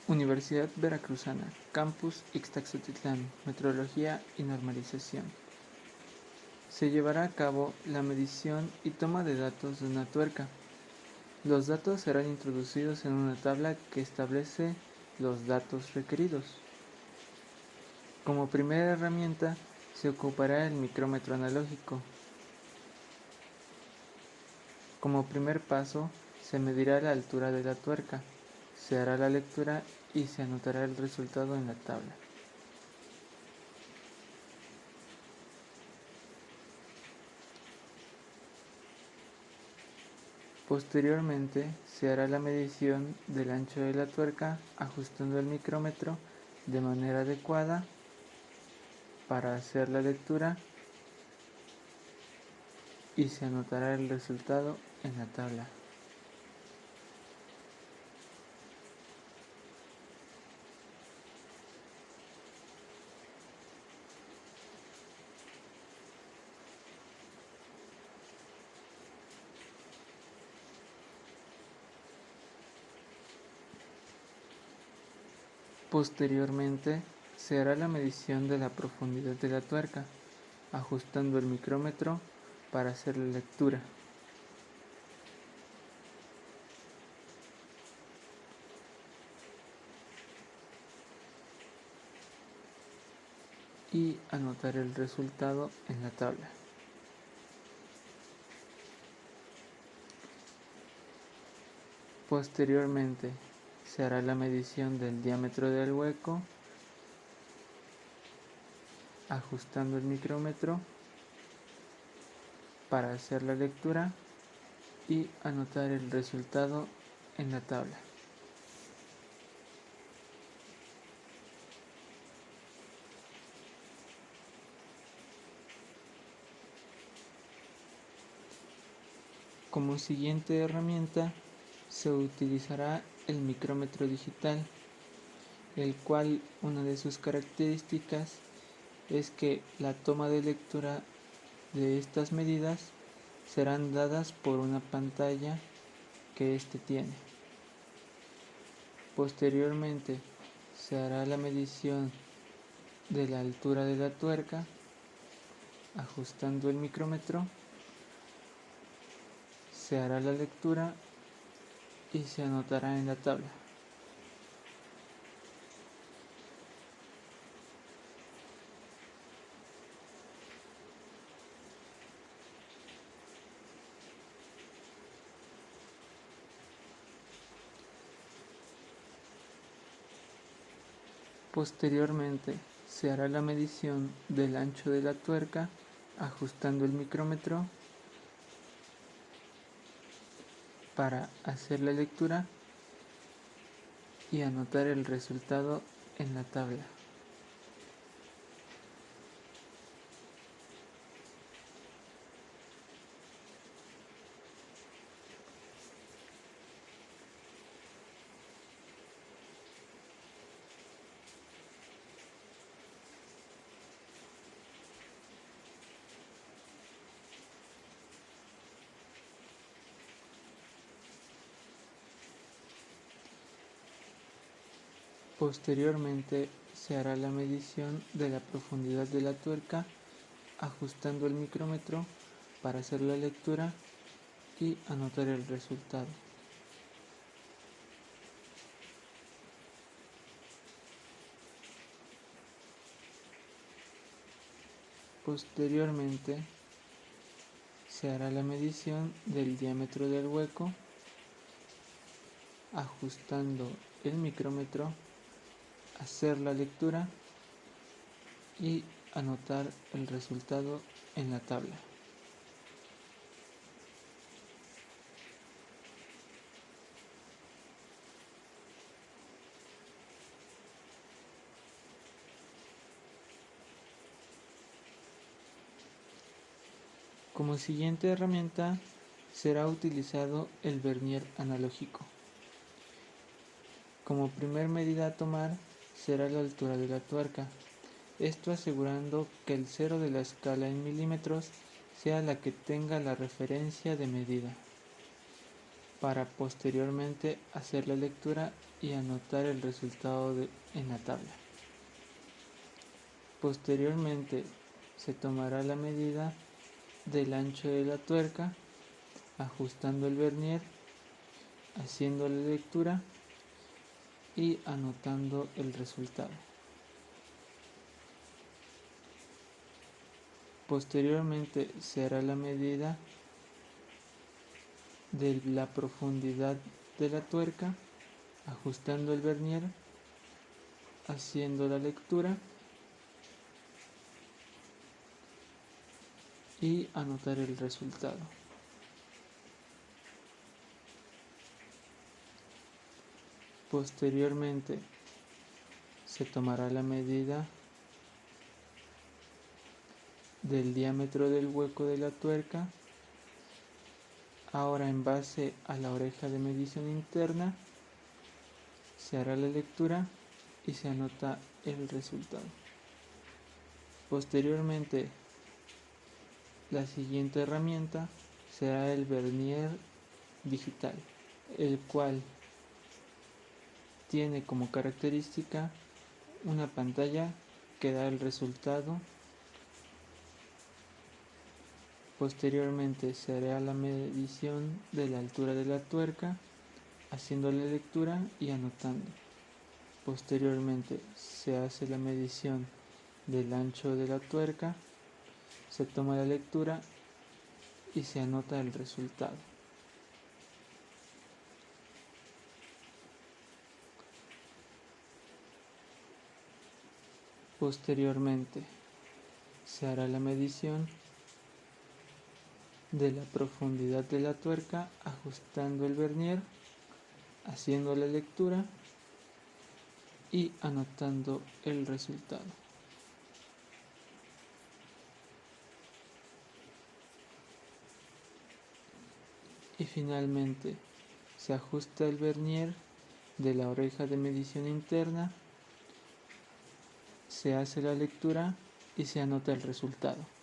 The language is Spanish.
Universidad Veracruzana, Campus Ixtaxotitlán, Metrología y Normalización. Se llevará a cabo la medición y toma de datos de una tuerca. Los datos serán introducidos en una tabla que establece los datos requeridos. Como primera herramienta se ocupará el micrómetro analógico. Como primer paso se medirá la altura de la tuerca, se hará la lectura y se anotará el resultado en la tabla. Posteriormente se hará la medición del ancho de la tuerca ajustando el micrómetro de manera adecuada para hacer la lectura y se anotará el resultado en la tabla. Posteriormente se hará la medición de la profundidad de la tuerca, ajustando el micrómetro para hacer la lectura. Y anotar el resultado en la tabla. Posteriormente se hará la medición del diámetro del hueco, ajustando el micrómetro para hacer la lectura y anotar el resultado en la tabla. Como siguiente herramienta se utilizará el micrómetro digital, el cual una de sus características es que la toma de lectura de estas medidas serán dadas por una pantalla que éste tiene. Posteriormente se hará la medición de la altura de la tuerca ajustando el micrómetro, se hará la lectura y se anotará en la tabla. Posteriormente se hará la medición del ancho de la tuerca ajustando el micrómetro para hacer la lectura y anotar el resultado en la tabla. Posteriormente se hará la medición de la profundidad de la tuerca ajustando el micrómetro para hacer la lectura y anotar el resultado. Posteriormente se hará la medición del diámetro del hueco ajustando el micrómetro, hacer la lectura y anotar el resultado en la tabla. Como siguiente herramienta será utilizado el vernier analógico. Como primer medida a tomar será la altura de la tuerca, esto asegurando que el cero de la escala en milímetros sea la que tenga la referencia de medida. para posteriormente hacer la lectura y anotar el resultado en la tabla. Posteriormente se tomará la medida del ancho de la tuerca, ajustando el vernier, haciendo la lectura y anotando el resultado. Posteriormente se hará la medida de la profundidad de la tuerca, ajustando el vernier, haciendo la lectura y anotar el resultado. Posteriormente se tomará la medida del diámetro del hueco de la tuerca. Ahora, en base a la oreja de medición interna, se hará la lectura y se anota el resultado. Posteriormente, la siguiente herramienta será el vernier digital, el cual tiene como característica una pantalla que da el resultado. Posteriormente se hará la medición de la altura de la tuerca, haciendo la lectura y anotando. Posteriormente se hace la medición del ancho de la tuerca, se toma la lectura y se anota el resultado. Posteriormente se hará la medición de la profundidad de la tuerca, ajustando el vernier, haciendo la lectura y anotando el resultado. Y finalmente se ajusta el vernier de la oreja de medición interna, se hace la lectura y se anota el resultado.